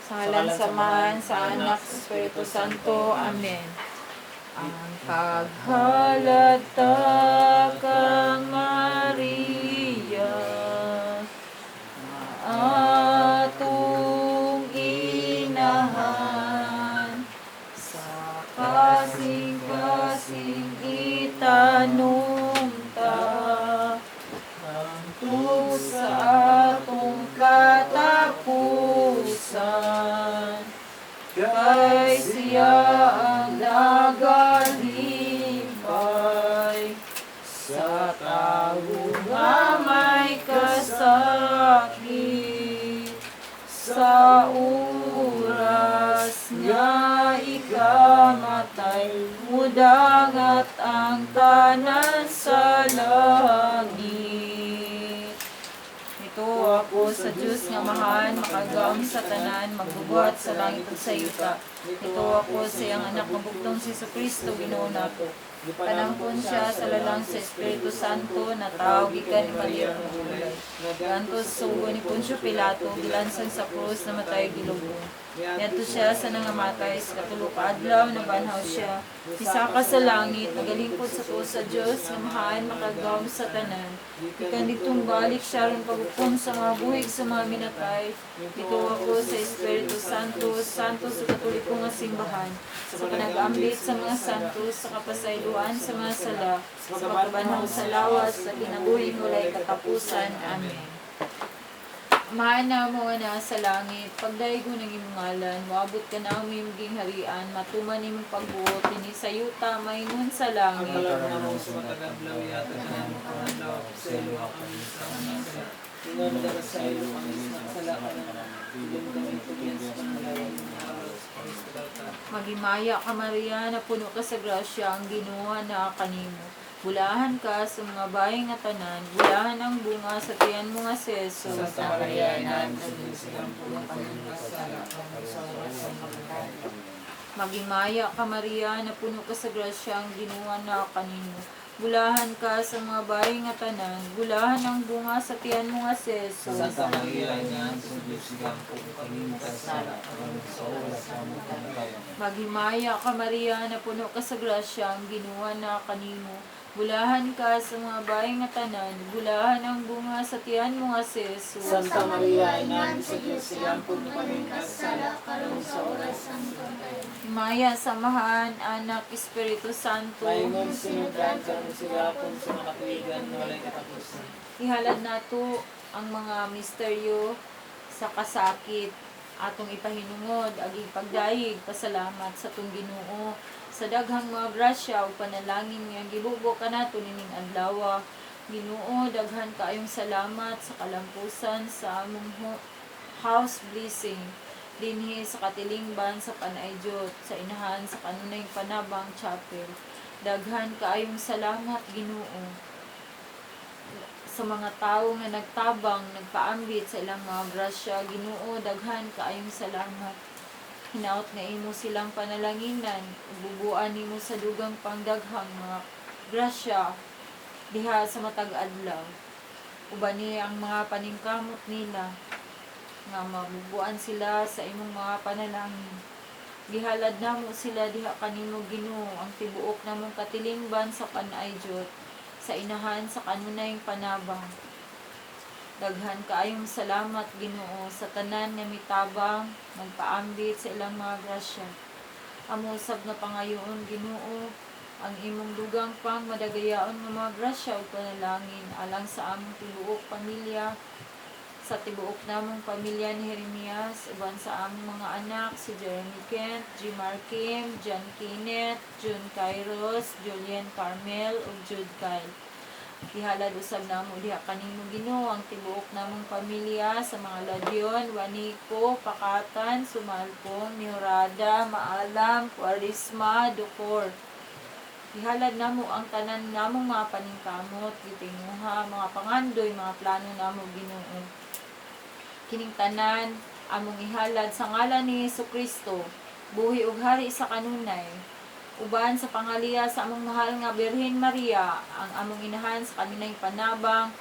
Sa ngalan sa Man, sa Anak, sa Espiritu Santo. Amen. Ang paghalata kang Maria, atong inahan, sa kasing-kasing itanong ta, hangtod sa atong katapusan, kay siya ang nagalipay sa tao nga may kasakit, sa oras nga ikamatay, mudangat ang tanan sa langit. Ito ako sa Diyos nga mahal, makagawang sa tanan, magbubuhat sa langit ug sa yuta. Ito ako sa iyang anak mabugtong si Jesucristo, Ginoo nato. Panangkon siya sa lalang sa Espiritu Santo na tao gikan ni Maria ng Ulay. Gantos sugo ni Poncio Pilato, gilansang sa krus na matay gilubong. Yato siya sa nangamatay sa katulo ka adlaw na banhaw siya. Isaka sa langit, nagalingkod sa tuo sa Dios nga mahal makagawom sa tanan. Ikan ditong balik siya ron paghukom sa mga buhig sa mga minatay. Ito ako sa Espiritu Santo, santo sa katoliko nga simbahan, sa panag-ambit sa mga santos, sa kapasayloan sa mga sala, sa pagkabanhaw sa lawas, sa kinabuhing walay katapusan. Amen. Mahal mo nga nasa langit, pagdaygo ng imong ngalan, moabot ka na ang mimiging harian, matuman imong pagbuot, ini sa yuta, maingon sa langit. Ang kalam na mo sa matagablaw, yata ka na mo panganlaw, sa ilo ang sa mga sala. Tingnan mo dapat sa ilo ang isang sala ka na, bigyan mo kami tugyan sa pangalayan ng araw sa Kristo data. Magimaya ka Maria, na puno ka sa grasya, ang Ginoo na kanimo. Bulahan ka sa mga baying nga tanan, bulahan ang bunga sa tiyan mo nga si Jesus. Santa Maria, Ina ng Diyos, silang puno kami ng sala, kami sa oras ng kamatay. Magimaya ka Maria, na puno ka sa grasya, ang Ginoo na kanimo. Bulahan ka sa mga baying nga tanan, bulahan ang bunga sa tiyan mo nga si Jesus. Santa Maria, Ina ng Diyos, silang puno kami ng sala, kami sa oras ng kamatay. Magimaya ka Maria, na puno ka sa grasya, ang Ginoo na kanimo. Bulahan ka sa mga baying nga tanan, bulahan ang bunga sa tiyan mo nga si Jesus. Santa Maria, Ina ng Diyos, silang puno kami ng sala, kami sa oras ng kamatay. Maya, samahan, Anak, Espiritu Santo. Maingon sinugdan sa sila kung sa mga katuigan na walay katapusan. Ihalad nato ang mga misteryo sa kasakit, atong ipahinungod, ag ipagdayig, pasalamat sa tong Ginoo. Sa daghang mga grasya o panalangin nga gibubo ka nato nining adlaw. Ginoo, daghan kaayong salamat sa kalampusan sa among house blessing dinhi sa katilingban sa Panayjot, sa inahan sa kanunay Panabang Chapel. Daghan kaayong salamat Ginoo sa mga tawo nga nagtabang, nagpaambit sa ilang mga grasya. Ginoo, daghan kaayong salamat. Hinaot nga imo silang panalanginan, bubuan nimo sa dugang pangdaghang mga grasya diha sa matag adlaw. Uban ni ang mga paningkamot nila nga mabubuan sila sa imong mga panalangin. Gihalad namo sila diha kanimo Ginoo, ang tibuok namong katilingban sa Panayjot, sa inahan sa kanunayng Panabang. Daghan kaayong salamat Ginoo sa tanan nga mitabang, nagpaambit sa ilang mga grasya. Amo usab nga pangayoon Ginoo, ang imong dugang pang madagayaon nga mga grasya ug panalangin alang sa among tibuok pamilya, sa tibuok namong pamilya ni Jeremias, uban sa among mga anak, si Jeremy Kent, G. Markim, John Kenneth, June Kairos, Julian Carmel, ug Jude Kyle. Ihalad usab namo diha kanimo Ginoo ang tibuok namong pamilya sa mga Ladyon, Waniko, Pakatan, Sumalpong, Mihorada, Maalam, Quarisma, Ducor. Ihalad namo ang tanan namong mga paningkamot, gitinguha, mga pangandoy, mga plano namo Ginoo. Kining tanan among ihalad sa ngalan ni Jesucristo, buhi ug hari sa kanunay. Uban sa pangaliya sa among mahal nga Birhen Maria, ang among inahan sa kaninay Panabang,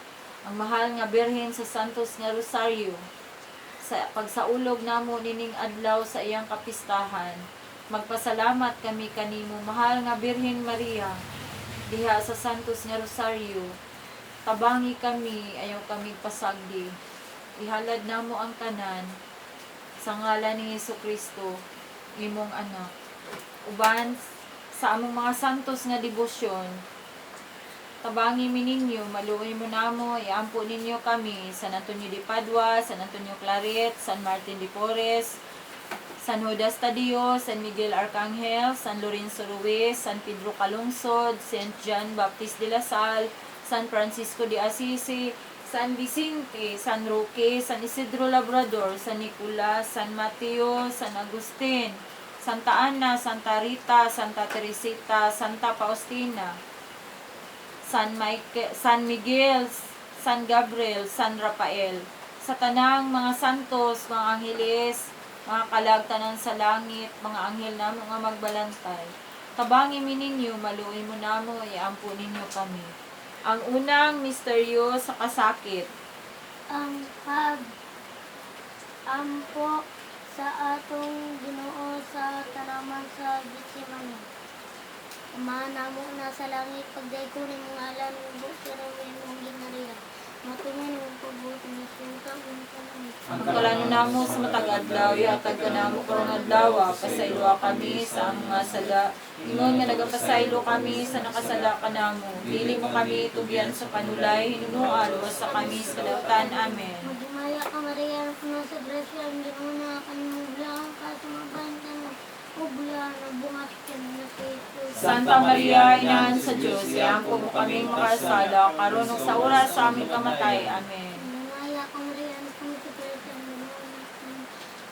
ang mahal nga Birhen sa Santos nga Rosario, sa pagsaulog namo nining adlaw sa iyang kapistahan. Magpasalamat kami kanimo, mahal nga Birhen Maria, diha sa Santos nga Rosario. Tabangi kami, ayaw kami pasagdi. Ihalad namo ang tanan sa ngalan ni Hesukristo, imong anak. Uban sa among mga santos nga debosyon, tabangi mi ninyo, maluoy mo namo, iampo ninyo kami, San Antonio de Padua, San Antonio Claret, San Martin de Porres, San Judas Tadeo, San Miguel Arcangel, San Lorenzo Ruiz, San Pedro Calungsod, Saint John Baptist de la Salle, San Francisco de Assisi, San Vicente, San Roque, San Isidro Labrador, San Nicolas, San Mateo, San Agustin, Santa Ana, Santa Rita, Santa Teresita, Santa Faustina, San Miguel, San Gabriel, San Rafael, sa tanang mga santos, mga angheles, mga kalagtanan sa langit, mga anghel namo nga magbalantay. Tabangi mi ninyo, maluoy mo namo, iampo ninyo kami. Ang unang misteryo sa kasakit. Ang pag-ampo sa atong Ginoo sa tanaman sa Getsemani. Amahan namo na sa langit, pagdaykunin mong alam ng buti rawin mong ginariya. Matungin mong pabuti na sungkang mong kanami. Ang kalano namo sa matag adlaw, yatag ka namo karong adlaw, pasaylo kami sa mga sala. Ingon nga nagapasaylo kami sa nakasala ka namo. Dili mo kami tugyan sa panulay, hinunuan, basta kami sa kadautan. Amen. Magdumaya ka Maria, na sa grasya, ang Ginoo na kanimong bilang ka, sumabahan ka na. Ubla na bungas ka na sa Jesus. Santa Maria, Inahan sa Diyos, iampo mo kaming makasala, karunong sa oras sa aming kamatay. Amen. Magdumaya ka Maria, na sa grasya, ang Ginoo na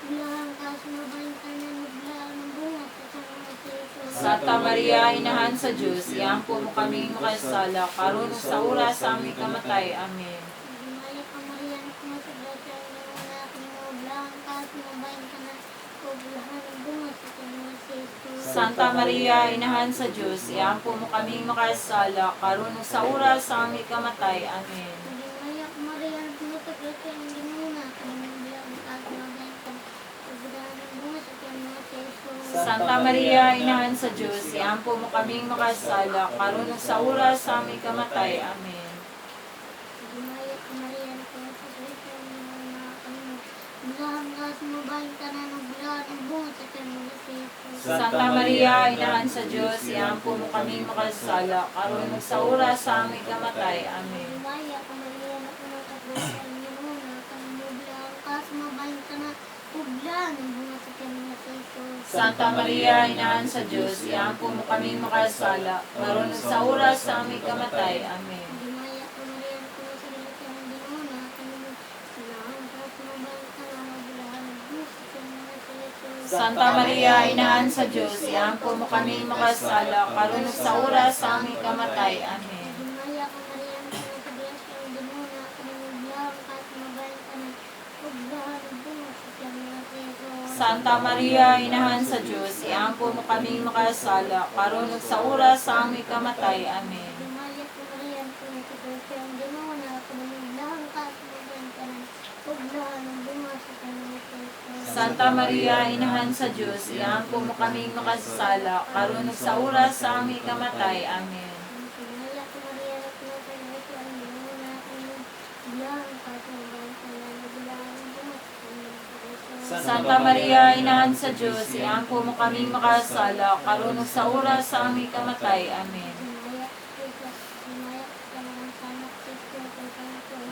bilang ka, sumabahan ka na. Ubla na bungas ka na sa Jesus. Santa Maria, Inahan sa Diyos, iampo mo kaming makasala, karunong sa oras sa aming kamatay. Amen. Magdumaya ka Maria, na sa grasya, ang Ginoo na bilang ka, sumabahan ka na. Ubla na bungas ka na sa Jesus. Santa Maria, Inahan sa Diyos, iampo mo kaming makasala, karunong sa oras sa aming kamatay. Amen. Magdumaya ka Maria, na sa grasya, ang Ginoo na bilang ka, sumabahan ka na. Ubla na bungas ka na sa Jesus. Santa Maria, Inahan sa Diyos, iampo mo kaming makasala, karunong sa oras sa aming kamatay. Amen. Gumaya ka Maria, na sa grasya, ang Ginoo na bilang ka, sumabahan ka na. Ubla na bungas ka na sa Jesus. Santa Maria, Inahan sa Diyos, iampo mo kaming makasala, karunong sa oras sa aming kamatay. Amen. Gumaya ka Maria, na sa grasya, ang Ginoo na bilang ka, sumabahan ka na. Ubla na bungas ka na sa Jesus. Santa Maria, Inahan sa Diyos, iampo mo kaming makasala, karunong sa oras sa aming kamatay. Amen. Gumaya ka Maria, na sa grasya, ang Ginoo na bilang ka, sumabahan ka na. Ubla na bungas ka na sa Jesus. Santa Maria, Inahan sa Diyos, iampo mo kaming makasala, karunong sa oras sa aming kamatay. Amen. Gumaya ka Maria, na sa grasya, ang Ginoo na bilang ka, sumabahan ka na. Ubla na bungas ka na sa Jesus. Santa Maria, Inahan sa Diyos, iampo mo kaming makasala, karunong sa oras sa aming kamatay. Amen. Gumaya ka Maria, na sa grasya, ang Ginoo na bilang ka, sumabahan ka na. Ubla na bungas ka na sa Jesus. Santa Maria, Inahan sa Diyos, iampo mo kaming makasala, karunong sa oras sa aming kamatay. Amen. Gumaya ka Maria, na sa grasya, ang Ginoo na bilang ka, sumabahan ka na. Ubla na bungas ka na sa Jesus. Santa Maria, Inahan sa Diyos, iampo mo kaming makasala, karunong sa oras sa aming kamatay. Amen.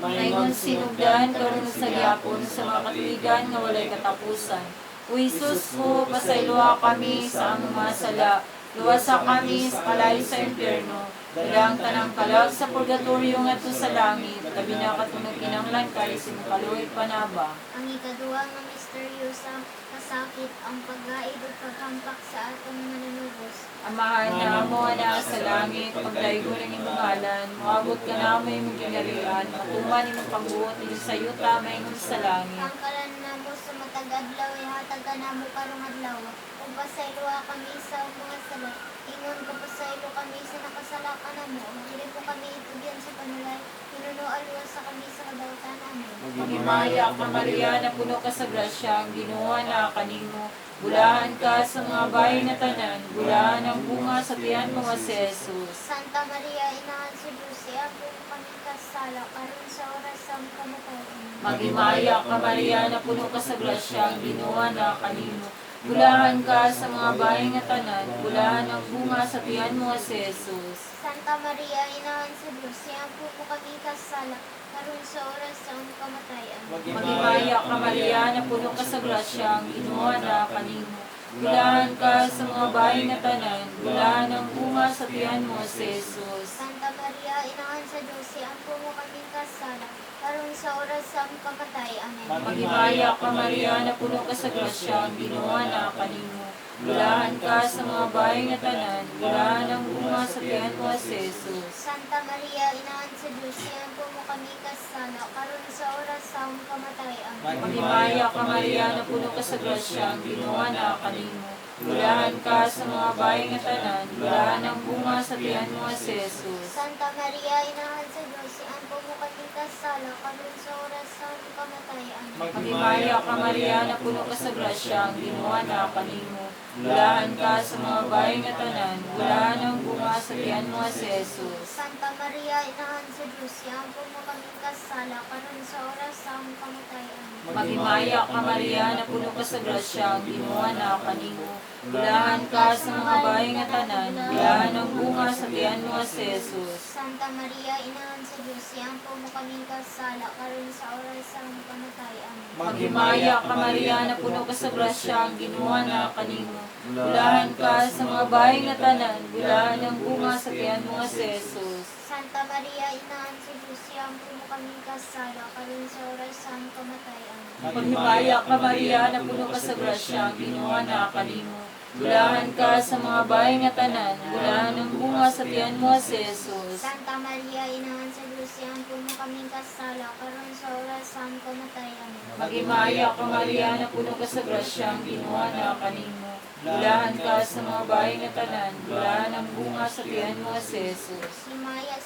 Mayroon sinugdan, karunong sa gyapon, sa mga katuligan nga walay katapusan. O Jesus ko, pasayloa kami sa among mga sala, luwasa kami sa kalayo sa impyerno, bilang tanang kalag sa purgatorio nga sa langit, labi na katunog kinanglan kay simukaluhit panaba. Ang ikaduwa nga misteryo sa kasakit, ang paggaid o paghampak sa atong manunubos. Amahan na mo na sa langit, pagdaigo ng imong ngalan, moabot ka na may imong ginarian, matuman imong pagbuot ilo sa yuta may imong sa langit. Ang kalan namo sa matag adlaw, ihatag ka namo karong adlaw. Kung pasayloa kami sa mga sala, ingon ka pasaylo kami sa nakasalakan mo. Dili mo kami itugyan sa panulay, pinuno alwa sa kami sa kadautan namin. Magimaya ka Maria, na puno ka sa grasya, ang Ginoo na kanimo. Bulahan ka sa mga bahay na tanan, bulahan ang bunga sa tiyan mo nga si Jesus. Santa Maria, Inahan sa Diyos, iabot mo kami kasala, karon sa oras sa aming kamatayan. Magimaya ka Maria, na puno ka sa grasya, ang Ginoo na kanimo. Bulahan ka sa mga bahay nga tanan, bulahan ang bunga sa tiyan mo nga si Jesus. Santa Maria, Inahan sa Diyos, iabot mo kami kasala, karon sa oras sa aming kamatayan. Magimaya ka Maria, na puno ka sa grasya, ang Ginoo na kanimo. Bulahan ka sa mga bahay nga tanan, bulahan ang bunga sa tiyan mo si Jesus. Santa Maria, Inahan sa Diyos, iabot mo kami kasala, karon sa oras sa aming kamatayan. Amen. Magimaya ka Maria, na puno ka sa grasya, ang Ginoo na kanimo. Bulahan ka sa mga bahay nga tanan, bulahan ang bunga sa tiyan mo si Jesus. Santa Maria, Inahan sa Diyos, iabot mo kami kasala, karon sa oras sa aming kamatayan. Magimaya ka Maria, na puno ka sa grasya, ang Ginoo na kanimo. Bulahan ka sa mga bahay nga tanan, bulahan ang bunga sa tiyan mo si Jesus. Santa Maria, Inahan sa Diyos, iabot mo kami kasala, karon sa oras sa aming kamatayan. Magimaya ka Maria, na puno ka sa grasya, ang Ginoo na kanimo. Bulahan ka sa mga bahay nga tanan, bulahan ang bunga sa tiyan mo si Jesus. Santa Maria, Inahan sa Diyos, iabot mo kami kasala, karon sa oras sa aming kamatayan. Magimaya ka Maria, na puno ka sa grasya, ang Ginoo na kanimo. Bulahan ka sa mga bahay nga tanan, bulahan ang bunga sa tiyan mo si Jesus. Santa Maria, Inahan sa Diyos, iabot mo kami kasala, karon sa oras sa aming kamatayan. Magimaya ka Maria, na puno ka sa grasya, ang Ginoo na kanimo. Bulahan ka sa mga bahay nga tanan, bulahan ang bunga sa tiyan mo si Jesus. Santa Maria, Inahan sa Diyos, iabot mo kami kasala, karon sa oras sa aming kamatayan. Magimaya ka Maria, na puno ka sa grasya, ang Ginoo na kanimo. Bulahan ka sa mga bahay nga tanan, bulahan ang bunga sa tiyan mo si Jesus. Santa Maria, Inahan sa Diyos, iabot mo kami kasala, karon sa oras sa aming kamatayan. Magimaya ka Maria, na puno ka sa grasya, ang Ginoo na kanimo. Bulahan ka sa mga bahay nga tanan, bulahan ang bunga sa tiyan mo si Jesus. Himaya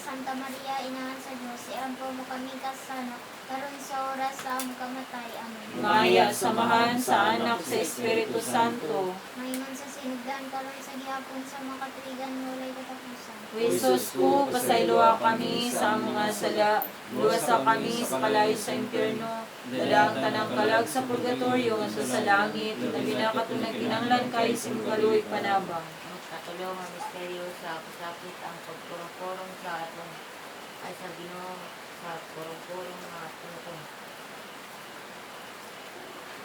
Santa Maria, Inahan sa Diyos, iabot mo kami kasala, karon sa oras sa aming kamatayan. Maya, samahan sa anak sa Espiritu Santo. Maingon sa sinugdan, karon sa gihapon sa mga katiligan mo walay katapusan. O Jesus ko, pasayloa kami sa mga sala, luwasa kami sa kalayo sa impyerno, dalang tanang kalag sa purgatorio, nganto sa langit, na binakatunag kinanglan kay simugaloy panabang. Katulong ang misteryo sa kasakit ang pagpurong-purong sa atong ay sa Ginoo sa purong-purong mga atong.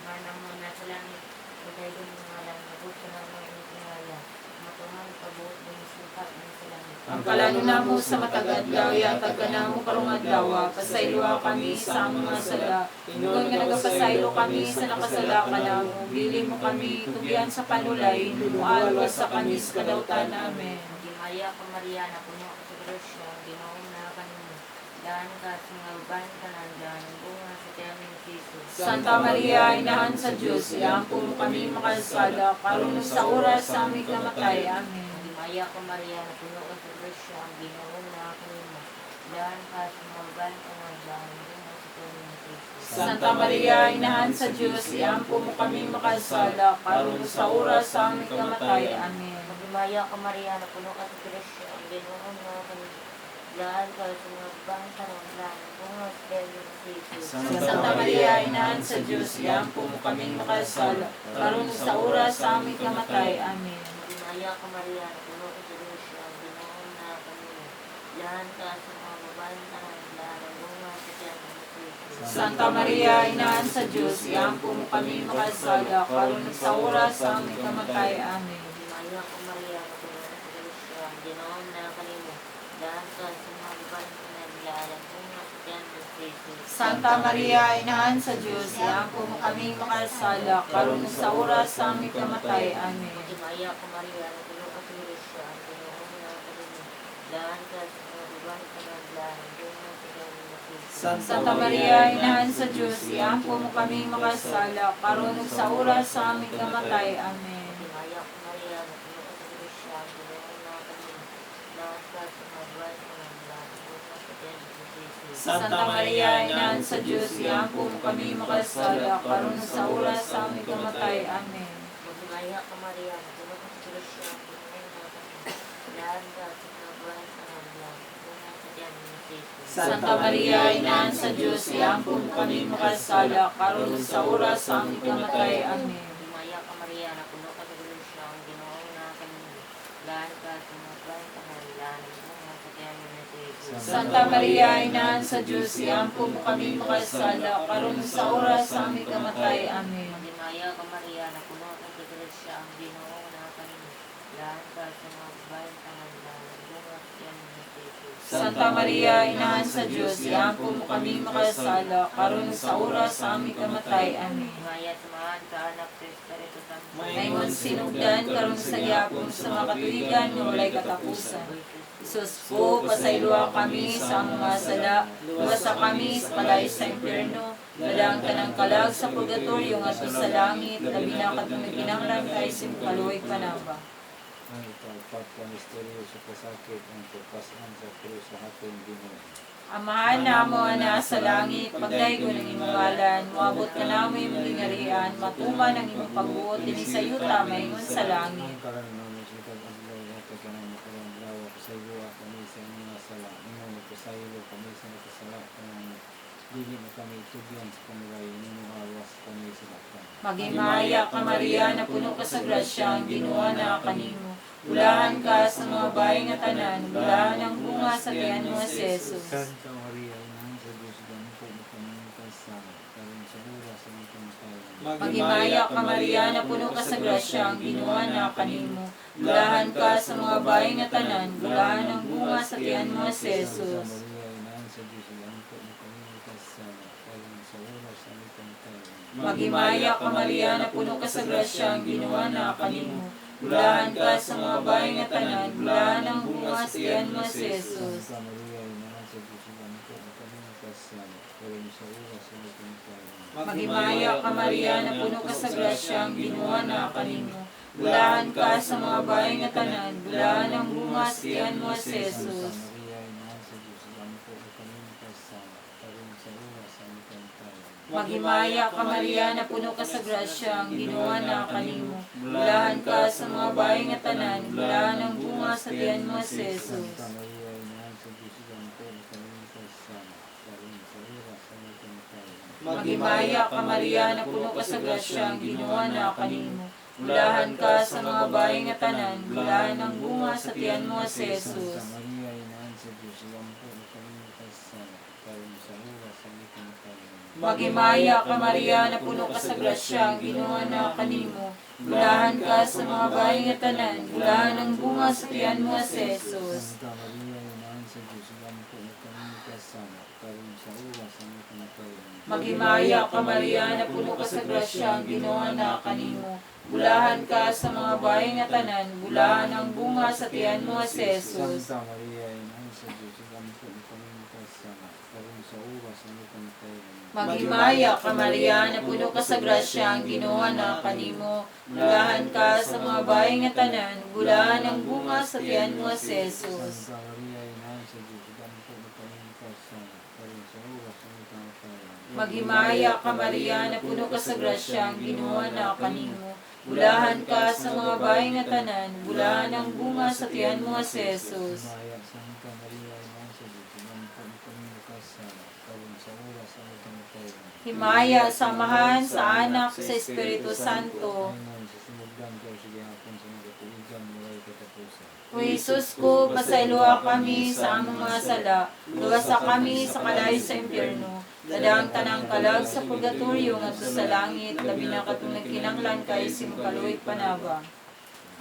Manang mo na sa langit, pagay din mga lang, nabot sa naman ang itinaya, matungan pabuot ng sukat ng sa langit. Ang kalano na mo sa matagadlaw, yatag ka na mo karong adlaw, pasayloa kami sa mga sala. Ingon nga nagapasaylo kami sa nakasala ka na mo, bili mo kami tugyan sa panulay, mualwas sa kanis kadautan namin. Magimaya ka Maria na puno ka sa grasya, Ginoo na kanimo. Daan ka sa mga uban tanan, daan ang bunga sa tiyan ni Jesus. Santa Maria, Inahan sa Diyos, iampo mo kami makalsada, karon sa oras sa aming kamatay. Amen. Magimaya ka Maria na puno ka sa grasya, ang Ginoo na kanimo. Daan ka sa mga uban tanan, daan ang bunga sa tiyan ni Jesus. Santa Maria, Inahan sa Diyos, iampo mo kami makalsada, karon sa oras sa aming kamatay. Amen. Magimaya ka Maria na puno ka sa grasya, ang Ginoo na kanimo. Daan ka sa mga uban tanan, daan ang bunga sa tiyan ni Jesus. Santa Maria, Inahan sa Diyos, iampo mo kami makalsada, karon sa oras sa aming kamatay. Amen. Magimaya ka Maria na puno ka sa grasya, ang Ginoo na kanimo. Daan ka sa mga babaeng tanan, daan ang bunga sa tiyan ni Jesus. Santa Maria, Inahan sa Diyos, iampo mo kami makalsada, karon sa oras sa aming kamatay. Amen. Magimaya ka Maria na puno ka sa grasya, ang Ginoo na kanimo. Daan ka sa mga babaeng tanan, daan ang bunga sa tiyan ni Jesus. Santa Maria, Inahan sa Diyos, iampo mo kami makalsada, karon sa oras sa aming kamatay. Amen. Magimaya ka Maria na puno ka sa grasya, ang Ginoo na kanimo. Daan ka sa mga babaeng tanan, daan ang bunga sa tiyan ni Jesus. Santa Maria, Inahan sa Diyos, iampo mo kami makasala, karon ug sa oras sa aming kamatay. Amen. Timaya ko Maria, napuno ka sa Grisya, Ginoong na kami, lahat ka sa mga buwan mo ng lahat, bukas sa tiyan ni Jesus. Santa Maria, Inahan sa Diyos, iampo mo kami makasala, karon ug sa oras sa aming kamatay. Amen. Timaya ka Maria, napuno ka sa Grisya, Ginoong na kami, lahat ka sa mga buwan mo ng lahat, bukas sa tiyan ni Jesus. Santa Maria, Inahan sa Diyos, iampo mo kami makasala, karon ug sa oras sa aming kamatay. Amen. Timaya ka Maria, napuno ka sa Grisya, Ginoong na kami, lahat ka sa mga buwan mo ng lahat, bukas sa tiyan ni Jesus. Santa Maria, Inahan sa Diyos, iampo mo kami makasala, karon ug sa oras sa aming kamatay. Amen. Magimaya ka Maria, napuno ka sa Grisya, ang Ginoo na kami, lahat ka sa mga babaeng pangandalan, bungat yan ni Jesus. Santa Maria, Inahan sa Diyos, iampo mo kami makasala, karon ug sa oras sa aming kamatay. Amen. Magimaya samahan sa anak sa Espiritu Santo. Maymon sinugdan karon sa gyapon sa mga katuigan nga walay katapusan. Sus po, pasayloa kami sa mga sala, luwasa kami sa kalay sa impyerno, dalang ka ng kalag sa purgatorio nga sa langit, labi na katong kinahanglan kay simkaluoy panaba. Ang ikapat ka misteryo sa kasakit ang pagpasan sa krus sa hatong Ginoo. Amahan na mo na sa langit, pagdaygo ng imong ngalan, moabot ka na mo imong gingarian, matuman ang imong pagbuot, din sa yuta, maingon sa langit. Ang karang namin sa pag-adlaw at ka ng makarang lawa pasaylo kami sa mga sala. Ingon na pasaylo kami sa nakasala kanang dili na kami itugyan sa kamulay ninong awas kami sa laktan. Magimaya ka Maria, na puno ka sa grasya, ang Ginoo na kanimo. Bulahan ka sa mga bayi nga tanan, bulahan ang bunga sa tiyan mo si Jesus. Santa Maria, Inahan sa Diyos, ganito mo kami kasama. Karon sa oras sa mga kamatayan. Magimaya ka Maria, na puno ka sa grasya, ang Ginoo na kanimo. Bulahan ka sa mga bayi nga tanan, bulahan ang bunga sa tiyan mo si Jesus. Santa Maria, Inahan sa Diyos, ganito mo kami kasama. Karon sa oras sa mga kamatayan. Magimaya ka Maria, na puno ka sa grasya, ang Ginoo na kanimo. Bulahan ka sa mga bayi nga tanan, bulahan ang bunga sa tiyan mo si Jesus. Santa Maria, Inahan sa Diyos, ganito mo kami kasama. Karon sa oras sa mga kamatayan. Magimaya ka Maria, na puno ka sa grasya, ang Ginoo na kanimo. Bulahan ka sa mga bayi nga tanan, bulahan ang bunga sa tiyan mo si Jesus. Santa Maria, Inahan sa Diyos, ganito mo kami kasama. Karon sa oras sa mga kamatayan. Magimaya ka Maria, na puno ka sa grasya, ang Ginoo na kanimo. Bulahan ka sa mga bayi nga tanan, bulahan ang bunga sa tiyan mo si Jesus. Santa Maria, Inahan sa Diyos, ganito mo kami kasama. Karon sa oras sa mga kamatayan. Magimaya ka Maria, na puno ka sa grasya, ang Ginoo na kanimo. Bulahan ka sa mga bayi nga tanan, bulahan ang bunga sa tiyan mo si Jesus. Santa Maria, Inahan sa Diyos, ganito mo kami kasama. Karon sa oras sa mga kamatayan. Magimaya ka Maria, na puno ka sa grasya, ang Ginoo na kanimo. Bulahan ka sa mga bayi nga tanan, bulahan ang bunga sa tiyan mo si Jesus. Santa Maria, Inahan sa Diyos, ganito mo kami kasama. Karon sa oras sa mga kamatayan. Magimaya ka Maria, na puno ka sa grasya, ang Ginoo na kanimo. Bulahan ka sa mga bayi nga tanan, bulahan ang bunga sa tiyan mo si Jesus. Santa Maria, Inahan sa Diyos, ganito mo kami kasama. Karon sa oras sa mga kamatayan. Magimaya ka Maria, na puno ka sa grasya, ang Ginoo na kanimo. Bulahan ka sa mga bayi nga tanan, bulahan ang bunga sa tiyan mo si Jesus. Santa Maria, Inahan sa Diyos, ganito mo kami kasama. Karon sa oras sa mga kamatayan. Magimaya ka Maria, na puno ka sa grasya, ang Ginoo na kanimo. Bulahan ka sa mga bayi nga tanan, bulahan ang bunga sa tiyan mo si Jesus. Maya, Santa Maria, Inahan sa Diyos, ganito mo kami kasama. Karon sa oras sa mga kamatayan. Himaya, samahan sa anak sa Espiritu Santo. Amen. Sa sinugdan ko, sige hapon sa mga katuligan, mulay katapusan. O Jesus ko, pasayloa kami sa among mga sala, luwasa kami sa kalay sa impyerno, dadang tanang kalag sa purgatorio ngadto sa langit, labi na katong nagkinahanglan kay simkaluoy panaba.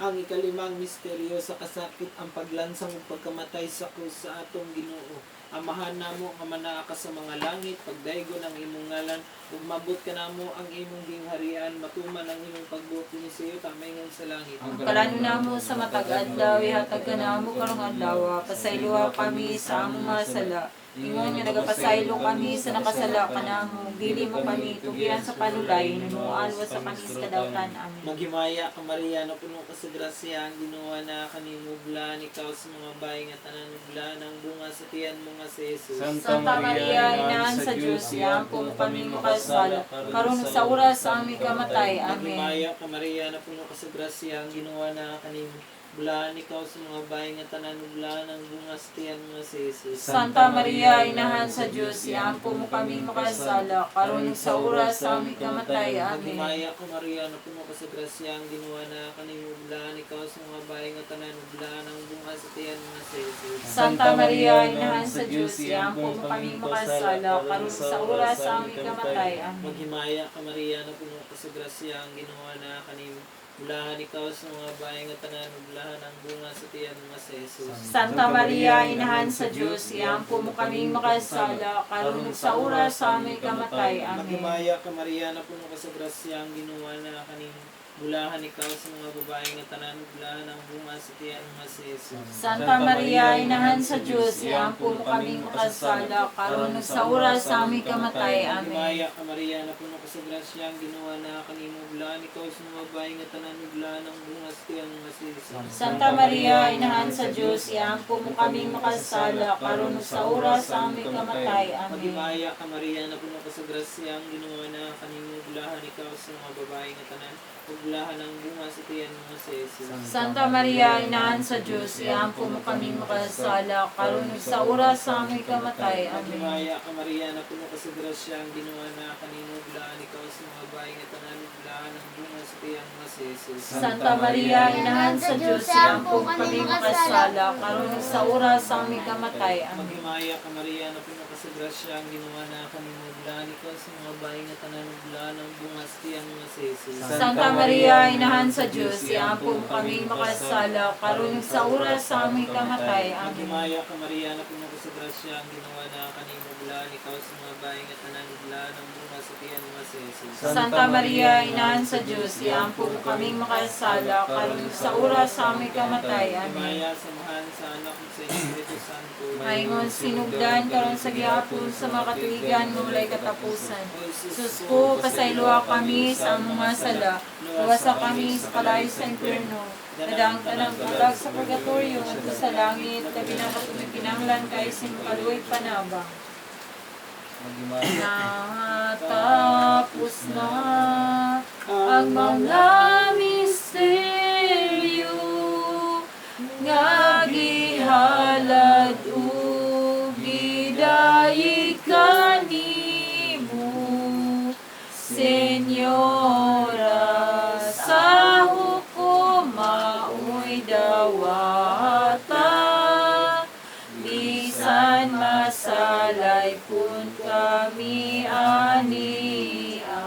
Ang ikalimang misteryo sa kasakit ang paglansang ug pagkamatay sa krus sa atong Ginoo. Amahan namo nga manaa ka sa mga langit, pagdaygo ng imong ngalan, ug mabot ka namo ang imong gingharian, matuman ang imong pagbuot dinhi sa iyo, kamay ngon sa langit. Ang kalano namo sa matag adlaw, ihatag ka namo karong adlaw, pasayloa kami sa among mga sala. Ingon nga nagapasaylo kami sa nakasala ka namo, dili mo kami tugian sa panulay, nunualwa sa kanis kadawtan. Amen. Maghimaya ka Maria, na puno ka sa grasya, ang Ginoo na kanimo bulan, ikaw sa mga bayi nga tanan bulan, ang bunga sa tiyan mo nga si Jesus. Santa Maria, Inahan sa Diyos, iampo mo kami makasala, karon sa oras sa aming kamatay. Amen. Maghimaya ka Maria, na puno ka sa grasya, ang Ginoo na kanimo bulan, ikaw sa mga bayi nga tanan bulan, ang bunga sa tiyan mo nga si Jesus. Santa Maria, Inahan sa Diyos, iampo mo kami makasala, karon sa oras sa aming kamatay. Amen. Maghimaya ka Maria, na puno ka sa grasya, ang Ginoo na kanimo bulan, ikaw sa mga bayi nga tanan bulan, ang bunga sa tiyan mo nga si Jesus. Santa Maria, Inahan sa Diyos, iampo mo kami makasala, karon sa oras sa aming kamatay. Amen. Maghimaya ka Maria, na puno ka sa grasya, ang Ginoo na kanimo bulahan, ikaw sa mga bayi nga tanan bulahan, ang bunga sa tiyan mo nga si Jesus. Santa Maria, Inahan sa Diyos, iampo mo kami makasala, karon sa oras sa aming kamatay. Amen. Maghimaya ka Maria, na puno ka sa grasya, ang Ginoo na kanimo bulahan, ikaw sa mga babae nga tanan bulahan, ang bunga sa tiyan mo nga si Jesus. Santa Maria, Inahan sa Diyos, iampo mo kami makasala, karon sa oras sa aming kamatay. Amen. Maghimaya ka Maria, na puno ka sa grasya, ang Ginoo na kanimo bulahan, ikaw sa mga babae nga tanan bulahan, ang bunga sa tiyan mo nga si Jesus. Santa Maria, Inahan sa Diyos, iampo mo kami makasala, karon sa oras sa aming kamatay. Amen. Maghimaya ka Maria, na puno ka sa grasya, ang Ginoo na kanimo bulahan, ikaw sa mga babae nga tanan bulahan, ang bunga sa tiyan mo nga si Jesus. Santa Maria, Inahan sa Diyos, iampo mo kami makasala, karon sa oras sa aming kamatay. Amen. Maghimaya ka Maria, na puno ka sa grasya, ang Ginoo na kanimo bulahan, ikaw sa mga babae nga tanan bulahan, ang bunga sa tiyan mo nga si Jesus. Santa Maria, Inahan sa Diyos, iampo mo kami makasala, karon sa oras sa aming kamatay. Amen. Maghimaya ka Maria, na puno ka sa grasya, ang Ginoo na kanimo bulahan, ikaw sa mga babae nga tanan bulahan, ang bunga sa tiyan mo nga si Jesus. Santa Maria, Inahan sa Diyos, iampo mo kami makasala, karon sa oras sa aming kamatay. Amen. Maghimaya ka Maria, na puno ka sa grasya, ang Ginoo na kanimo bulahan, ikaw sa mga babae nga tanan bulahan, ang bunga sa tiyan mo nga si Jesus. Santa Maria, Inahan sa Diyos, iampo mo kami makasala, karon sa oras sa aming kamatay. Amen. Maghimaya sa mahal sa anak mo sa Espiritu Santo. Maingon sinugdan karon sa gihapon sa mga katuigan ng walay katapusan. Sus ko, pasayloa kami sa among mga sala, luwasa kami sa kalayo sa impierno. Nadang tanang bulag sa purgatorio ngadto sa langit, labi na katubig kinahanglan kay sinkaluoy panabang. Natapos na ang mga misteryo nga gihalad ug gidayeg kanimo, Senyora, sa hukom maoy dawata, bisan masalay pun kami ania,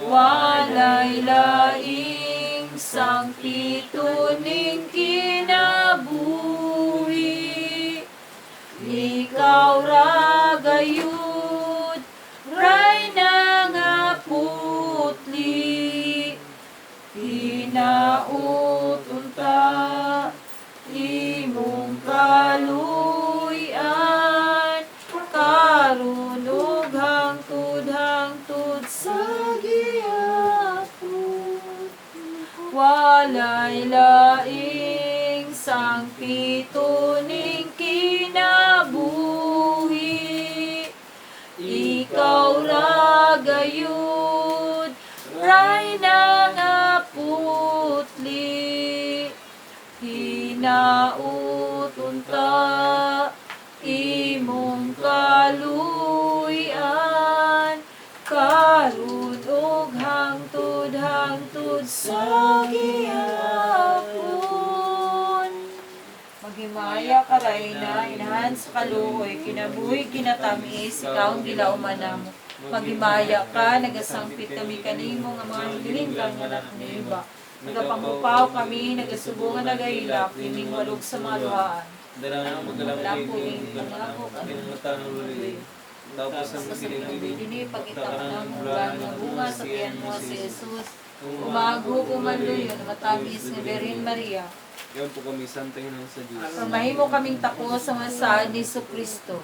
walay laing sang pituning kinabuhi, ikaw ra gayud ray nga putli, hinautunta imong kaluy-an, karon ug hangtod sa gihapon, walay laing sang pituning kinabuhi, ikaw ra gayud ray nga putli, hinautunta imong kaluy-an, karon ug hangtod sa gihapon. Maghimaya ka Rayna, Inahan sa kaluoy, kinabuhi kinatamis, ikaw ang gilauman namo. Maghimaya ka, nagasangpit kami kanimo nga mga hiling kang anak ni iba. Nagapangupaw kami, nagasubungan nagahilap, iming walog sa mga luhaan. Dalang magdalang Lapo ning pangako kami. Pinungutan ng luli. Tapos ang Sa siling dini pagkita ka ng mga bunga sa tiyan mo si Jesus. Umago pumanluyon, matamis ni Virgin Maria. Yan po kami, Santa Ina sa Diyos. Pamahimo kaming tako sa masaan ni Kristo.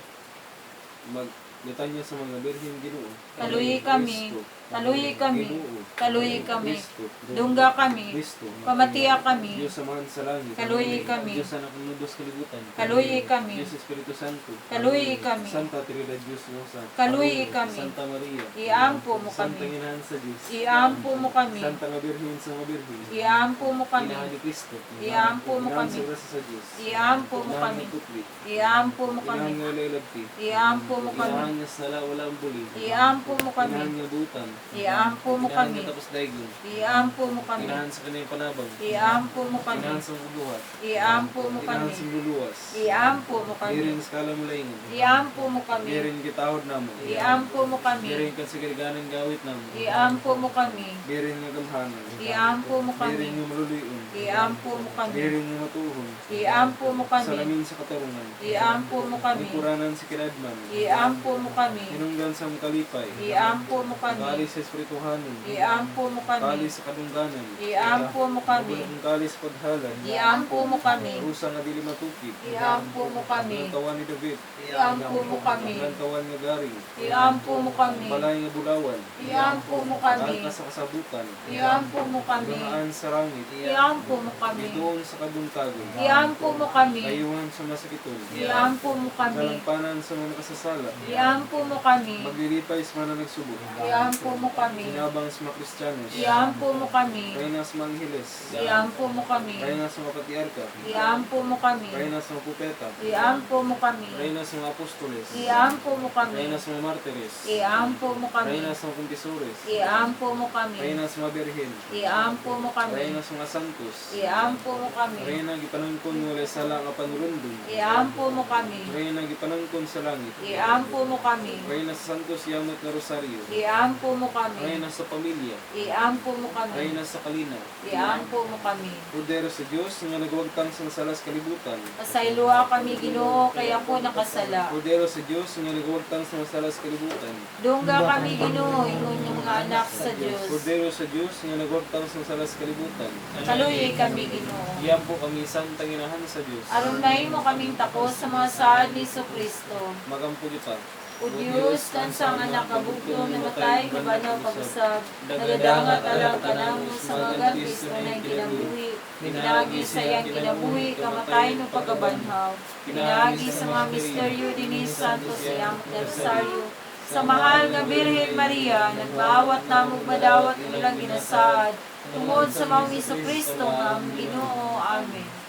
Magdatan niya sa mga birhen Ginoo. Kaluyi kami, kaluyi kami, Ginoo. kaluyi kami. Kristo. Dungga kami, Kristo. pamatiya kami. Diyos samahan sa langit. Kaluyi kami. Diyos anak ng mundos kalibutan. Kaluyi kami. Diyos Espiritu Santo. Kaluyi kami. Santa Trinidad Diyos Rosa. Kaluyi kami. Santa Maria. Iampo mo Santa kami. Inahan sa Diyos. Iampo mo kami. Santa nga Birhen sa mga birhen. Iampo mo kami. Inahan ni Kristo. Iampo mo Inahan kami. sa grasa sa Diyos. Iampo mo Inahan kami. ng putli. Iampo mo Inahan kami. nga ilailagti. Iampo mo Inahan kami. niya sala walang buli. Iampo mo Inahan kami. niya butan. Iampo mo Inahan kami. niya tapos daigon. Iampo mo kami. Inahan sa kanyang panabang. Iampo mo kami. Inahan sa bubuhat. Iampo mo Inahan kami. sa luluwas. Iampo mo kami. Diring skala mulaingan. Iampo mo kami. Diring gitahod namo. Iampo mo kami. Diring kasigariganan gawit namo. Iampo mo kami. Diring nga gamhanan. Iampo mo kami. Diring nga maluluyon. Iampo mo kami. Diring nga matuhon. Iampo mo kami. Salamin sa katarungan. Iampo mo kami. Ikuranan si kinadman. Iampo mo kami. Hinunggan sa kalipay. Iampo mo Kali kami. sa espirituhanon. Iampo mo Kali kami. sa kadungganan. Iampo mo kami. Ang kali sa paghalan. Iampo mo kami. Rusa nga dili matukid. Iampo mo kami. Ang tawan ni David. Iampo mo kami. Ang tawan nga garing. Iampo mo kami. Balay nga bulawan. Iampo mo kami. Alka sa kasabutan. Iampo mo kami. Bangaan sa langit. Iampo mo kami. Doon sa kadungkagon. Iampo mo kami. Kayuhan sa masakiton. Iampo mo kami. Nalampanan sa mga nakasasala. Iampo mo kami. Maglilipay sa mga nagsubok. Iampo mo kami. Sinabang sa mga Kristiyanos. Iampo mo kami. Reyna sa mga Angeles. Iampo mo kami. Reyna sa mga Patriarka. Iampo mo kami. Reyna sa mga Pupeta. Iampo mo kami. Reyna sa mga Apostoles. Iampo mo kami. Reyna sa mga Martires. Iampo mo kami. Reyna sa mga Confesores. Iampo mo kami. Reyna sa mga Birhen. Iampo mo kami. Reyna sa mga Santos. Iampo mo kami. Reyna gipanangkon nga walay sala nga panulundon. Iampo mo kami. Reyna gipanangkon sa langit. Iampo mo kami. Reyna sa Santos Yamat na Rosario. Iampo mo kami. Reyna sa pamilya. Iampo mo kami. Reyna sa kalina. Iampo mo kami. Pudero sa Diyos nga nagwagtang sa salas kalibutan. Pasayloa kami Ginoo kaya ako nakasala. Pudero sa Diyos nga nagwagtang sa salas kalibutan. Dungga kami Ginoo ingon yung mga anak sa Dios. Pudero sa Diyos nga nagwagtang sa salas kalibutan. Kaluyoy kami Ginoo. Iyan po kami Santa Inahan sa Diyos. Aron mahimo kaming tako sa mga saad ni Kristo. Magampo kita. O Diyos, kansa nga nakabugtong namatay, kabanaw pag-usab, nagadangat alang kanamo sa mga gapis na nang kinabuhi, pinagi sa iyang kinabuhi, kamatay no pagkabanhaw, pinagi sa mga misteryo din ni Santos iyang na Rosario, sa mahal nga Birhen Maria, nagbaawat namog madawat nilang ginasaad, tungod sa mga Kristo nga ang Ginoo. Amen.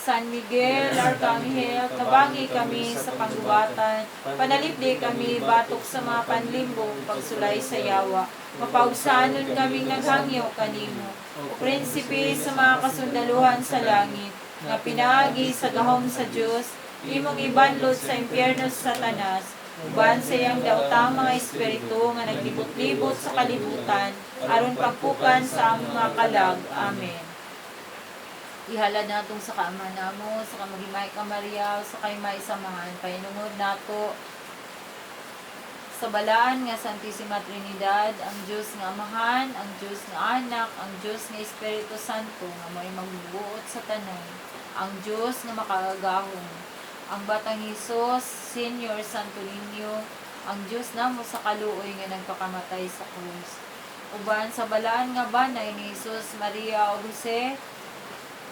San Miguel, Arcangel, tabangi kami sa panggubatan, panalipdi kami batok sa mga panlimbong, pagsulay sa yawa, mapausanon kaming naghangyo kanimo, o prinsipe sa mga kasundaluhan sa langit, nga pinaagi sa gahom sa Diyos, imong ibanlod sa impyerno sa Satanas, uban sa iyang daotang mga espiritu nga naglibot-libot sa kalibutan, aron pagpukan sa among mga kalag. Amen. Ihalad natong sa kaama namo, sa kamagimay ka Maria, sa kay may samahan, painungod nato sa balaan nga Santissima Trinidad, ang Diyos nga Amahan, ang Diyos nga Anak, ang Diyos nga Espiritu Santo, nga may magbubuot sa tanan, ang Diyos nga makagahong, ang Batang Hesus, Senior Santo Niño, ang Diyos namo sa kaluoy nga nagpakamatay sa krus. Uban sa balaan nga banay ni Jesus, Maria o Jose,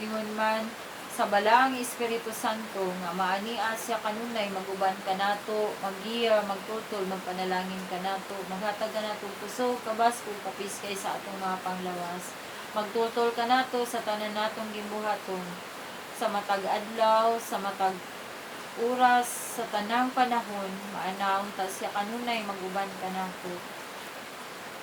ingon man sa balaang Espiritu Santo nga maania siya kanunay maguban kanato, maggiya, magtutol, magpanalangin kanato, maghatag kanato puso, kabasko, kapiskay sa atong mga panglawas. Magtutol kanato sa tanan natong gimbuhaton, sa matag adlaw, sa matag oras, sa tanang panahon, maanaon ta siya kanunay maguban kanato.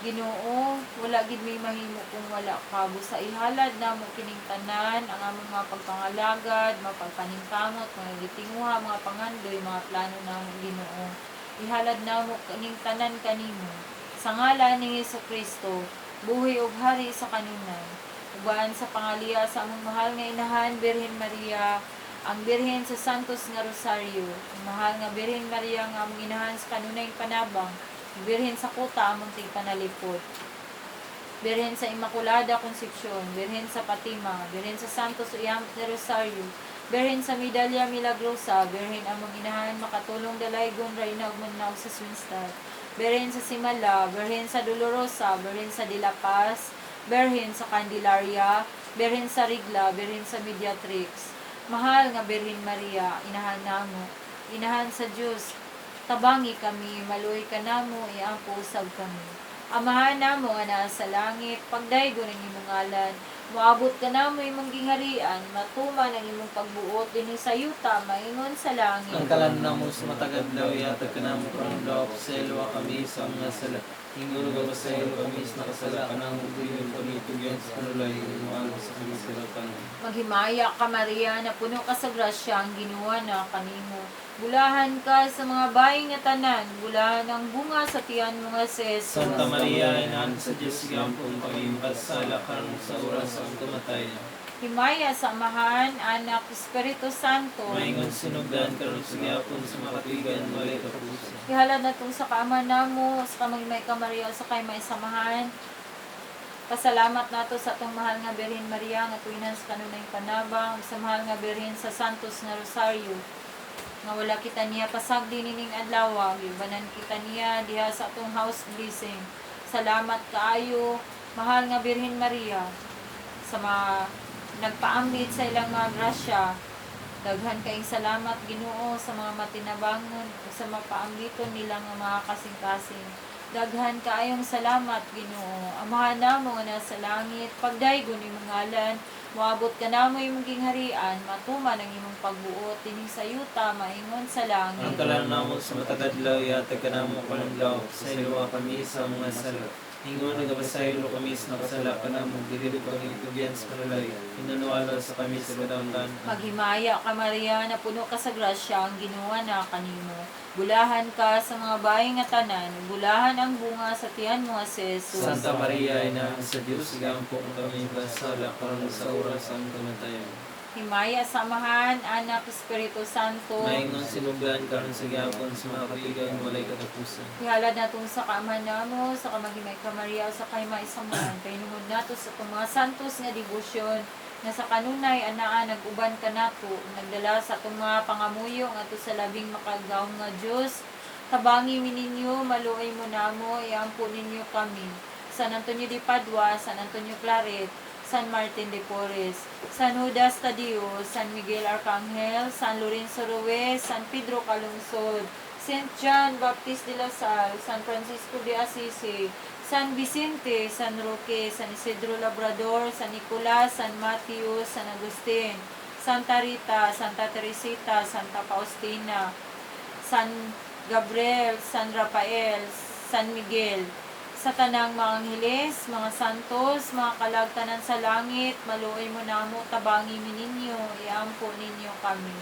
Ginoo, wala gid may mahimo kung wala ka. Busa ihalad na mo kining tanan, ang among mga pagpangalagad, mga pagpaningkamot, mga gitinguha, mga pangandoy, mga plano na mo Ginoo. Ihalad na mo kining tanan kanimo. Sa ngalan ni Jesucristo, buhi ug hari sa kanunay. Uban sa pangaliya sa among mahal nga inahan, Birhen Maria, ang Birhen sa Santos nga Rosario, ang mahal nga Birhen Maria nga among inahan sa kanunay panabang, Birhen sa Kuta among tigpanalipod, Birhen sa Immaculada Concepcion, Birhen sa Fatima, Birhen sa Santos Uyam nga Rosario, Birhen sa Medalla Milagrosa, Birhen among inahan makatulong dalaygon rayna ug mannaw sa Swinstar, Birhen sa Simala, Birhen sa Dolorosa, Birhen sa De La Paz, Birhen sa Candelaria, Birhen sa Rigla, Birhen sa Mediatrix. Mahal nga Birhen Maria, inahan namo, inahan sa Dios, tabangi kami, maluoy ka namo, iampo usab kami. Amahan namo nga naa sa langit, pagdaygon ang imong ngalan, moabot ka namo imong gingharian, matuman ang imong pagbuot dinhi sa yuta, maingon sa langit. Ang kalan na mo sa matagad daw, yatag ka na mo parang daw, selwa kami sa mga sala. Hingulo ka ba sa iyo kami sa nakasala ka na mo, bigyan kami tugyan sa kanulay, mo sa kami sa lapan. Maghimaya ka Maria, na puno ka sa grasya, ang Ginoo na kanimo. Bulahan ka sa mga bayi nga tanan, bulahan ang bunga sa tiyan mo nga si Jesus. Santa Maria, inahan sa Diyos, gampong kami, pagsala ka sa oras ang tumatay. Himaya sa Amahan, Anak, Espiritu Santo. Maingon sinugdan karon sa gihapon sa mga katuigan, walay kapuso. Ihalad na itong sa kaama namo, sa kamagmay ka Maria, sa kay may samahan. Pasalamat nato sa itong mahal nga Birhen Maria, nga tuwinan sa kanunay panabang, sa mahal nga Birhen sa Santos nga Rosario, nga wala kita niya pasagdi nining adlaw, ibanan kita niya diha sa atong house blessing. Salamat kaayo, mahal nga Birhen Maria, sa mga nagpaambit sa ilang mga grasya. Daghan kayong salamat Ginoo sa mga matinabangon o sa mapaambiton nila nga mga kasing-kasing. Daghan kaayong salamat Ginoo. Amahan namo nga nasa langit, pagdaygon imong ngalan, moabot ka namo imong gingharian, matuman ang imong pagbuot dinhi sa yuta, maingon sa langit. Ang kalan na mo sa matagadlaw, yatag ka na mo parang daw, sa ilwa kami sa mga sala. Hingon na gabasaylo kami sa nakasala ka na mo, dililip kami tugyan sa kanulay, inanuala sa kami sa kadautan. Maghimaya ka Maria, na puno ka sa grasya, ang Ginoo na kanimo. Bulahan ka sa mga bayi nga tanan, bulahan ang bunga sa tiyan mo nga si Jesus. Santa Maria, inahan sa Diyos, gampong kami, pagsala karon sa oras ang kamatayan. Himaya sa Amahan, Anak, Espiritu Santo. Maingon sinugdan karon sa gihapon sa mga katuigan, walay katapusan. Ihalad natong sa kaamahan namo, sa kamagimay ka Maria, sa kay maisamuan, kay nungod nato sa itong mga santos nga debosyon, na sa kanunay, anaa, nag-uban ka nato, nagdala sa itong mga pangamuyo, nga to sa labing makagawang nga Diyos, tabangi mininyo, maluoy mo namo, iampo ninyo kami. San Antonio de Padua, San Antonio Claret, San Martin de Porres, San Judas Tadeo, San Miguel Arcangel, San Lorenzo Ruiz, San Pedro Calungsod, St. John Baptist de la Salle, San Francisco de Assisi, San Vicente, San Roque, San Isidro Labrador, San Nicolas, San Matthew, San Agustin, Santa Rita, Santa Teresita, Santa Faustina, San Gabriel, San Rafael, San Miguel, sa tanang mga angheles, mga santos, mga kalagtanan sa langit, maluoy mo namo, tabangi ninyo, iampo ninyo kami.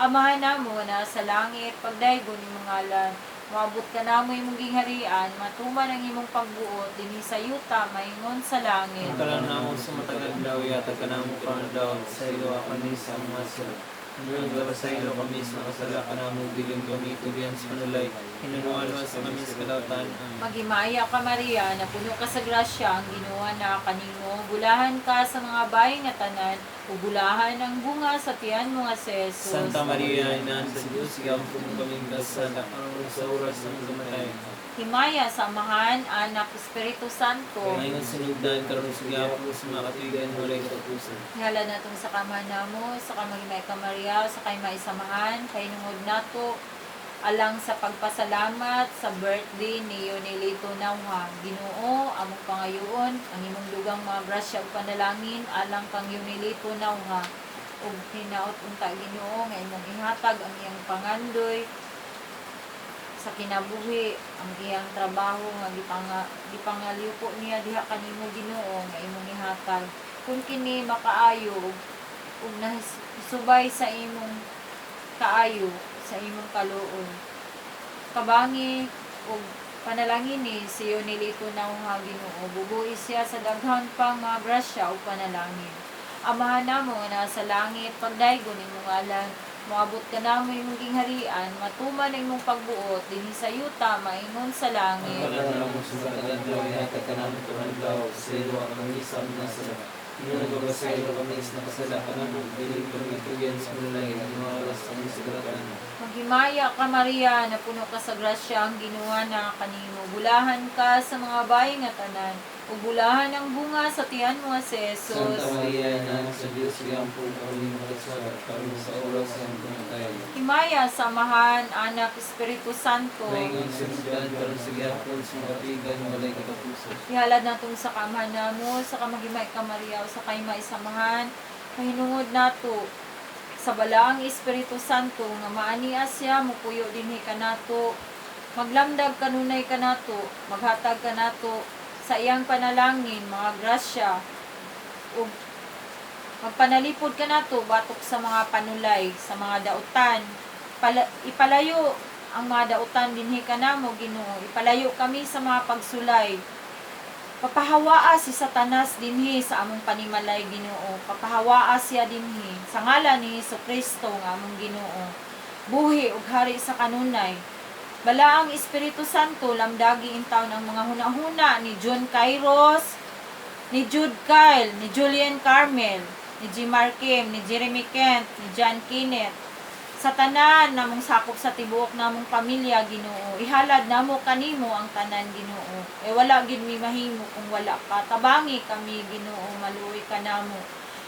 Amahan namo na sa langit, pagdaygon imong ngalan, moabot ka namo imong gingharian, matuman ang imong pagbuot, dinhi sa yuta, maingon sa langit. Ang kalan na mo sa matagadlaw, yatag ka na mo parang daw, sa ilwa kami sa mga sala. Hinunod ka ba sa ilo kami sa nakasala ka na mo, bilin kami tugyan sa kanulay, hinunualo sa kami sa kadautan. Maghimaya ka Maria, na puno ka sa grasya, ang Ginoo na kanimo, bulahan ka sa mga bayi nga tanan, o bulahan ang bunga sa tiyan mo nga si Jesus. Santa Maria, inahan sa Diyos, gampong kami kasala karon sa oras ng kamatayan. Himaya sa Amahan, Anak, Espiritu Santo. Ngayon sinugdan karon sa gihapon sa mga katuigan, walay katapusan. Ihalad natong sa kamahan namo, sa kamagimay ka Maria, sa kay maisamahan, kay nungod nato, alang sa pagpasalamat sa birthday ni Yonelito Nauha. Ginoo, among pangayoon, ang imong dugang mga grasya ug panalangin, alang kang Yonelito Nauha. Ug hinaot unta Ginoo, nga imong ihatag ang iyang pangandoy, sa kinabuhi ang iyang trabaho nga gipangaliupo niya diha kanimo Ginoo nga imong ihatag kun kini makaayo ug nasubay sa imong kaayo sa imong kaluoy kabangi ug panalangin ni si Yonelito Nauha Ginoo bubuhi siya sa daghang pang mga grasya ug panalangin Amahan namo nga nasa langit, pagdaygon imong ngalan, moabot ka namo imong gingharian, matuman ang imong pagbuot dinhi sa yuta maingon sa langit. Pagkalan mo sa tagadlaw yata ka namin tumadlaw sa iyo ang kami sa nasala. Ingon sa iyo kami sa nakasala ka namin, dili kami tugyan sa mulay, inuwalas kami sa kalatan. Maghimaya ka Maria, na puno ka sa grasya, ang Ginoo na kanimo. Bulahan ka sa mga bayi nga tanan, ug bulahan ang bunga sa tiyan mo nga si Jesus. Santa Maria, Ina sa Diyos, iampo kami makasala, kami sa oras ng kamatayan. Himaya sa Amahan, Anak, Espiritu Santo. Maingon sinundan, karon sa gihapon sa mga pigan, walay katapusan. Ihalad natong sa kamahan namo, sa kamagimay ka Maria, sa kay maisamahan, kahinungod nato sa balaang Espiritu Santo nga maaniya siya mupuyo dinhi kanato, maglamdag kanunay kanato, maghatag kanato sa iyang panalangin mga grasya ug magpanalipod kanato batok sa mga panulay sa mga dautan. Ipalayo ang mga dautan dinhi kanamo Ginoo, ipalayo kami sa mga pagsulay. Papahawaa si Satanas dinhi sa among panimalay Ginoo. Papahawaa siya dinhi sa ngalan ni Jesucristo nga among Ginoo. Buhi ug hari sa kanunay. Balaang Espiritu Santo lamdagi intaw ng mga hunahuna ni John Kairos, ni Jude Kyle, ni Julian Carmel, ni G. Markim, ni Jeremy Kent, ni John Kenneth. Sa tanan namong sakop sa tibuok namong pamilya Ginoo, ihalad namo kanimo ang tanan Ginoo. Wala gid mi mahimo kung wala ka. Tabangi kami Ginoo, maluoy ka namo.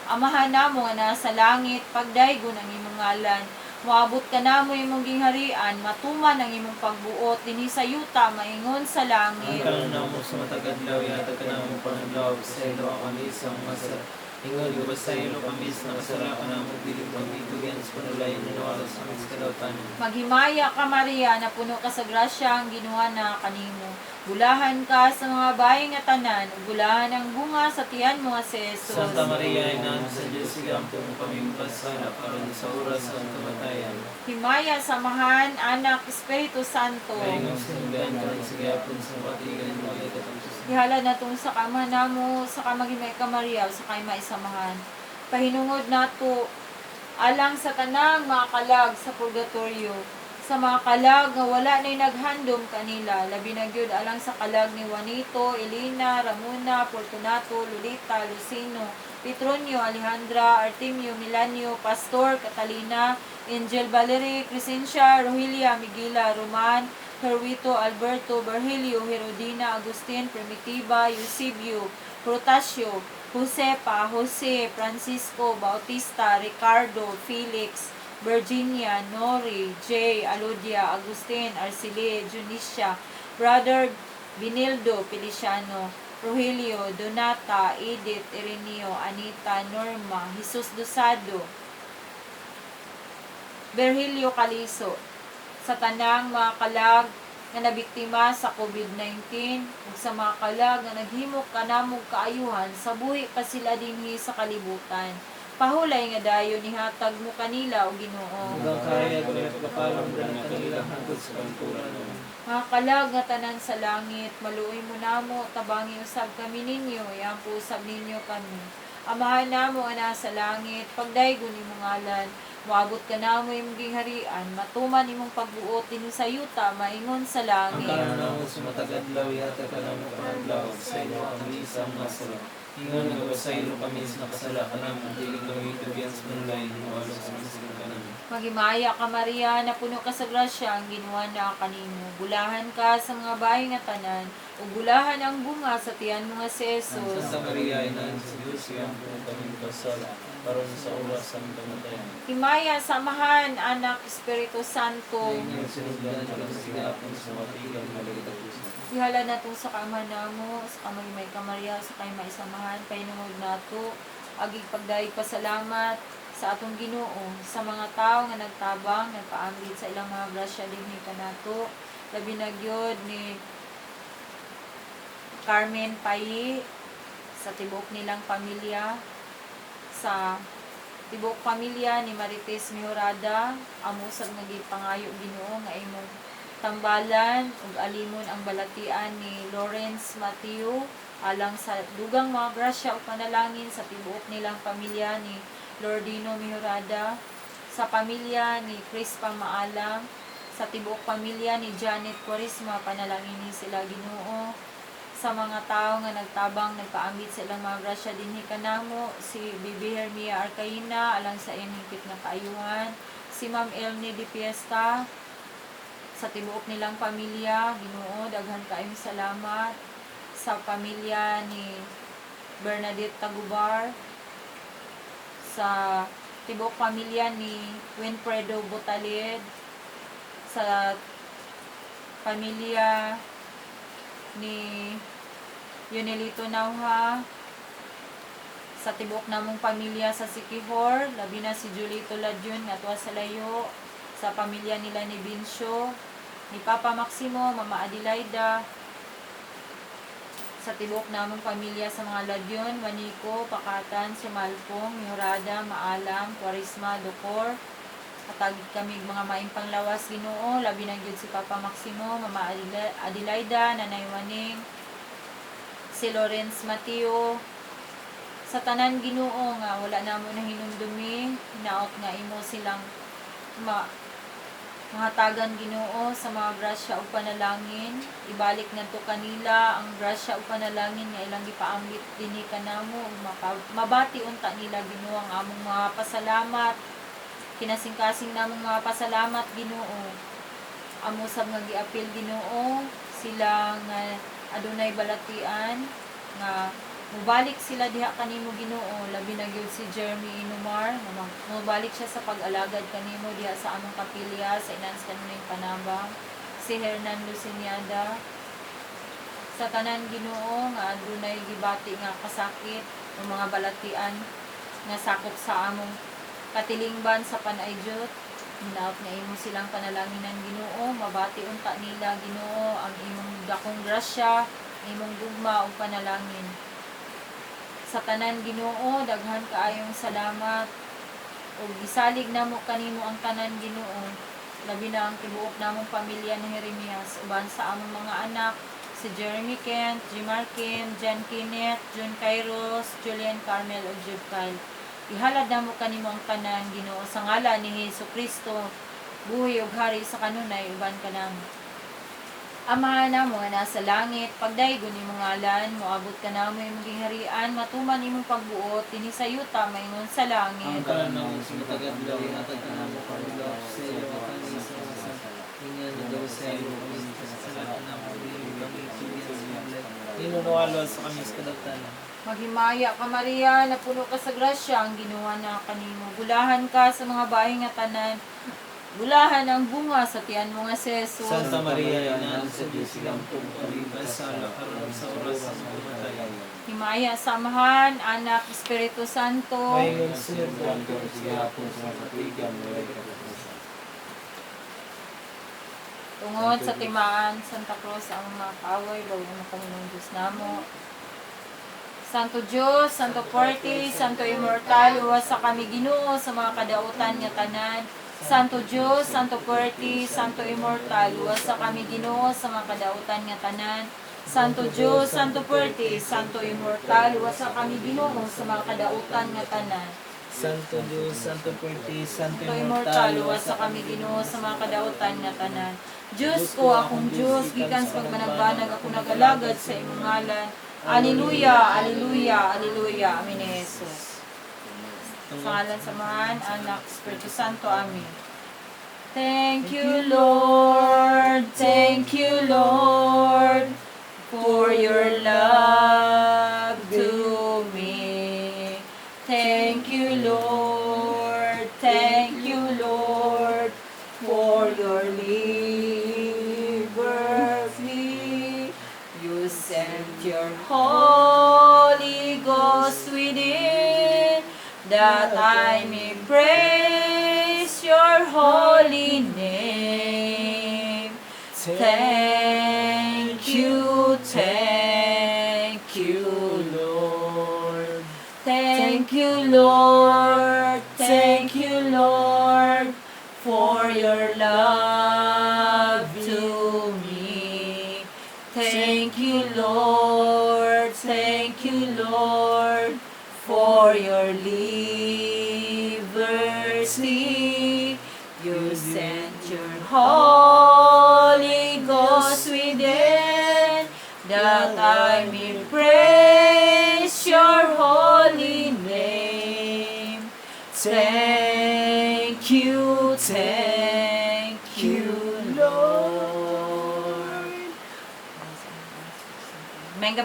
Amahan namo nga nasa langit, pagdaygon ang imong ngalan. Moabot ka namo imong gingharian, matuman ang imong pagbuot dinhi sa yuta maingon sa langit. Ang namo sa matagadlaw, yata ka namo panadlaw, sa iyo kami sa masarap. Ingon ko ba sa iyo kami sa nakasalakan namo, dili kami tugyan sa panulay, nanawalas kami sa kalautan. Maghimaya ka Maria, na puno ka sa grasya, ang Ginoo na kanimo. Bulahan ka sa mga bayi nga tanan, ug bulahan ang bunga sa tiyan mo nga si Jesus. Santa Maria, Ina sa Diyos, iampo mo kami pasala, karon sa oras ng kamatayan. Himaya sa Amahan, Anak, Espiritu Santo. Maingon sinundan, karon sa gihapon sa matigan, walay katapusan. Ihalad natong sa kama namo, sa kamagimay ka Maria, sa kay maisamahan. Pahinungod nato alang sa tanang mga kalag sa purgatorio, sa mga kalag nga wala na'y naghandom kanila, labi na gyud alang sa kalag ni Juanito, Elena, Ramona, Fortunato, Lolita, Lucino, Petronio, Alejandra, Artemio, Milanio, Pastor, Catalina, Angel Valerie, Crescencia, Rogelia, Miguela, Roman, Herwito, Alberto, Virgilio, Herodina, Agustin, Primitiva, Eusebio, Protasio, Josepa, Jose, Francisco, Bautista, Ricardo, Felix, Virginia, Nori, Jay, Aludia, Agustin, Arcile, Junicia, Brother Binildo, Feliciano, Rogelio, Donata, Edith, Ireneo, Anita, Norma, Jesus Dosado, Virgilio Caliso, sa tanang mga kalag nga nabiktima sa COVID-19 ug sa mga kalag nga naghimok kanamog kaayuhan sa buhi pa sila dinhi sa kalibutan. Pahulay nga dayon nihatag mo kanila o Ginoo. Hanggang kaya ko yung kapalong ng kanila hanggang sa kanturan. Mga kalag nga tanan sa langit, maluoy mo namo, tabangi usab kami ninyo, iampo usab ninyo kami. Amahan namo nga nasa langit, pagdaygon imong ngalan, moabot ka namo imong gingharian, matuman imong pagbuot dinhi sa yuta, maingon sa Ang langit. karan namo sa matagadlaw, yata ka namo panadlaw, sa iyo kami sa masala. Ingon nga ba sa iyo kami sa nakasala ka namo, dili kami tugyan sa panulay, nanawalas kami sa kalautan. Maghimaya ka Maria, na puno ka sa grasya, ang Ginoo na kanimo. Bulahan ka sa mga bayi nga tanan, ug bulahan ang bunga sa tiyan mo nga si Jesus. Santa Maria, Ina sa Diyos, iampo mo kami pasala, karon sa oras ng kamatayan. Himaya sa Amahan, Anak, Espiritu Santo. Ingon sinundan, karon sa gihapon sa matigan, walay katapusan. Ihala na itong sa kama namo, sa kamay ka Maria, sa kay maisamahan, painungod nato, agig pagdayeg pasalamat sa atong Ginoo, sa mga tao nga nagtabang, nagpaambit sa ilang mga grasya dinhi kanato, labi na gyud ni Carmen Payi, sa tibok nilang pamilya, sa tibok pamilya ni Marites Mihorada, amo sa pangayo Ginoo nga imong tambalan ug alimon ang balatian ni Lawrence Matthew, alang sa dugang mga grasya o panalangin sa tibuok nilang pamilya ni Lordino Mihurada, sa pamilya ni Chris Pamaalam, sa tibuok pamilya ni Janet Quaresma, panalangin ni sila Ginoo, sa mga tao nga nagtabang nagpaambit sa ilang mga grasya dinhi kanamo, si Bibi Hermia Arcaina alang sa iyang higit na kaayuhan, si Ma'am Elnie Di Fiesta, sa tibuok nilang pamilya, Ginoo daghan kaayong salamat, sa pamilya ni Bernadette Tagubar, sa tibuok pamilya ni Winfredo Butalid, sa pamilya ni Yunelito Nauha, sa tibuok namong pamilya sa Sikihor, labi na si Julito Ladyon at sa layo, sa pamilya nila ni Bincio, ni Papa Maximo, Mama Adelaida, sa tibuok namong pamilya sa mga Ladyon, Maniko, Pakatan, Sumalpong, Mihurada, Maalam, Quaresma, Docor, katagid kami mga maing panglawas Ginoo, labi na gyud si Papa Maximo, Mama Adelaida, Nanay Waning, si Lawrence Mateo, sa tanan Ginoo nga wala na mo na hinumdumi, hinaot nga imo silang mahatagan Ginoo sa mga grasya ug panalangin, ibalik ngadto kanila ang grasya ug panalangin nga ilang gipaambit dinhi kanamo ug mabati unta nila Ginoo ang among mga pasalamat, kinasing-kasing namong mga pasalamat Ginoo. Amo sab nga giapil Ginoo sila nga adunay balatian nga mubalik sila diha kanimo Ginoo, labi na gyud si Jeremy Inumar nga mubalik siya sa pag-alagad kanimo diha sa among kapilya sa Inans Kanunay Panabang, si Hernan Luciniada, sa tanan Ginoo nga adunay gibati nga kasakit o mga balatian nga sakop sa among katilingban sa panayjot, hinaot nga imo silang panalanginan Ginoo, mabati unta nila Ginoo ang imong dakong grasya, imong gugma ug panalangin. Sa tanan Ginoo daghan kaayong salamat ug gisalig namo kanimo ang tanan Ginoo, labi na ang tibuok namong pamilya ni Jeremias uban sa among mga anak, si Jeremy Kent, Jimar Kim, Jan Kenneth, John Kairos, Julian Carmel ug Jude Kyle. Ihalad namo kanimo ang tanan Ginoo sa ngalan ni Hesukristo, buhi ug hari sa kanunay uban kanamo. Amahan namo nga nasa langit, pagdaygon imong ngalan, moabot ka namo imong gingharian, matuman imong pagbuot dinhi sa yuta maingon sa langit. Ang kalan ng sumatagat daw yatag ka na mo pagdaw sa iyo kami sa masa. Ingan na daw sa iyo kami sa salat na mo din kami tugyan sa mga. Inunualo sa kami sa kadatan. Maghimaya ka Maria, napuno ka sa grasya, ang Ginoo na kanimo. Bulahan ka sa mga bahay nga tanan. Bulahan ang bunga sa tiyan mo nga si Jesus. Santa Maria, Ina sa Diyos, Lampo, Pagibas sa karon sa oras sa mamatay. Himaya samahan, Anak, Espiritu Santo. Mayroon sila Tungod sa timaan, Santa Cruz, ang mga kaway, bawal na kami ng Diyos namo. Santo Diyos, Santo Forte, Santo Immortal, uwas sa kami Ginoo sa mga kadautan nga tanan. Santo Diyos, Santo Forte, Santo Immortal, uwas sa kami Ginoo sa mga kadautan nga tanan. Santo Diyos, Santo Forte, Santo Immortal, uwas sa kami Ginoo sa mga kadautan nga tanan. Santo Diyos, Santo Forte, Santo Santo Immortal, Immortal, uwas sa kami Ginoo sa mga kadautan nga tanan. Diyos ko, akong Diyos, gikan sa pagmanagbanag ako nagalagad sa imong ngalan. Alleluia, Alleluia, Alleluia. Amin ni Jesus. Sa ngalan samahan, Anak, Espiritu Santo. Amin. Thank you, Lord. Thank you, Lord, for your love to me. Thank you, Lord. Thank you, Lord, for your liberty. You sent your Holy Ghost within, that I may praise your holy name. Thank you, Lord. Thank you, Lord. Thank you, Lord, for your love to me. Thank you, Lord. Thank you, Lord, for your liberty. You sent your Holy Ghost within, that I may praise your holy name. Thank you,